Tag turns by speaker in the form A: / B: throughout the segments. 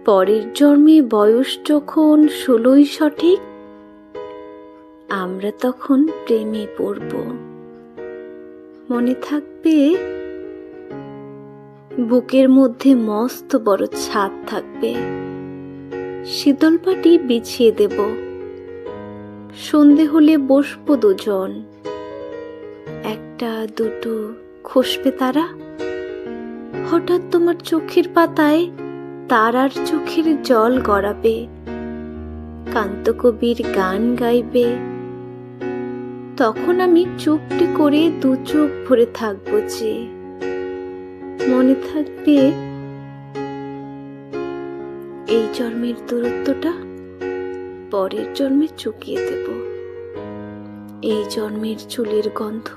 A: পরের জন্মে বয়স যখন 16ই সঠিক, আমরা তখন প্রেমে পড়ব। মনে থাকবে, বুকের মধ্যে মস্ত বড় ছাদ থাকবে, শীতল পাটি বিছিয়ে দেব, সন্ধে হলে বসবো দুজন, একটা দুটো খসবে তারা, হঠাৎ তোমার চোখের পাতায় তারার চোখের জল গড়াবে, কান্তকবির গান গাইবে, তখন আমি চুপটি করে দু চোখ ভরে থাকবো যে। মনে থাকবে, এই জন্মের দূরত্বটা পরের জন্মে চুকিয়ে দেব, এই জন্মের চুলের গন্ধ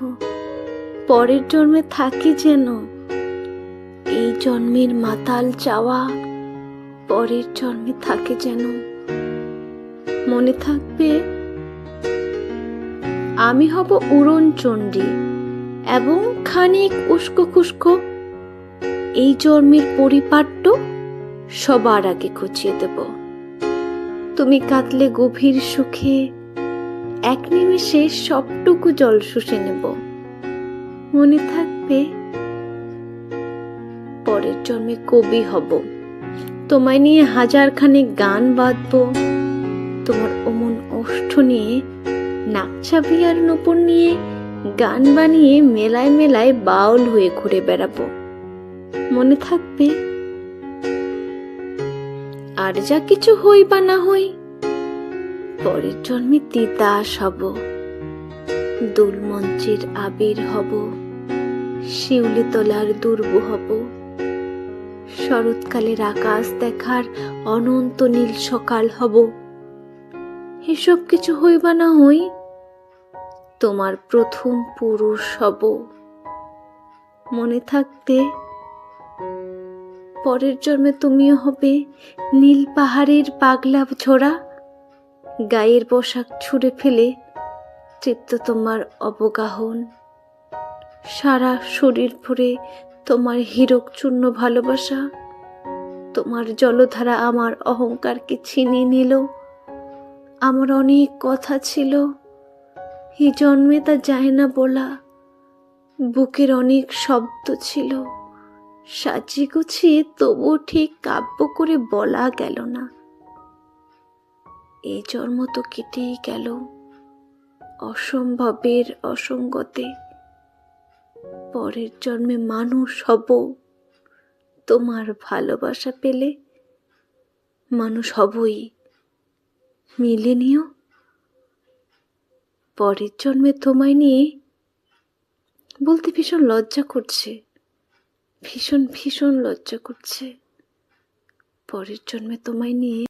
A: পরের জন্মে থাকি যেন, এই জন্মের মাতাল চাওয়া পরের জন্মে থাকে যেন। মনে থাকবে, আমি হব উড়ন চণ্ডী এবং খানিক উস্কো খুস্কো, এই জন্মের পরিপাট্য সবার আগে খুঁচিয়ে দেব। তুমি কাঁদলে গভীর সুখে এক নিমেষে সবটুকু জল শুষে নেব। মনে থাকবে, পরের জন্মে কবি হব, তোমায় নিয়ে হাজারখানেক গান বাঁধবো, তোমার অমন ওষ্ঠ নিয়ে নাকছাবি আর নূপুর নিয়ে গান বানিয়ে মেলায় মেলায় বাউল হয়ে ঘুরে বেড়াবো। মনে থাকবে, আর যা কিছু হই বা না হই, পরের জন্মে তিতাস হব, দোলমঞ্চের আবির হব, শিউলি তলার দুর্ব হব, শরৎকালের আকাশ দেখার অনন্ত নীল সকাল হব। এসব কিছু হই বা না হই, তোমার প্রথম পুরুষ হব। মনে থাকতে, পরের জন্মে তুমিও হবে নীল পাহাড়ের পাগলা ছোড়া, গায়ের পোশাক ছুঁড়ে ফেলে তৃপ্ত তোমার অবগাহন, সারা শরীর ভরে তোমার হীরক চূর্ণ ভালোবাসা, তোমার জলধারা আমার অহংকারকে ছিনিয়ে নিল। আমার অনেক কথা ছিল, এই জন্মে তা যায় না বলা, বুকের অনেক শব্দ ছিল, সাজিয়ে গুছিয়ে তবু ঠিক কাব্য করে বলা গেল না। এই জন্ম তো কেটেই গেল অসম্ভবের অসঙ্গতে, পরের জন্মে মানুষ হব, তোমার ভালোবাসা পেলে মানুষ হবই। মিলে নিও, পরের জন্মে তোমায় নিয়ে বলতে ভীষণ লজ্জা করছে, ভীষণ ভীষণ লজ্জা করছে, পরের জন্মে তোমায় নিয়ে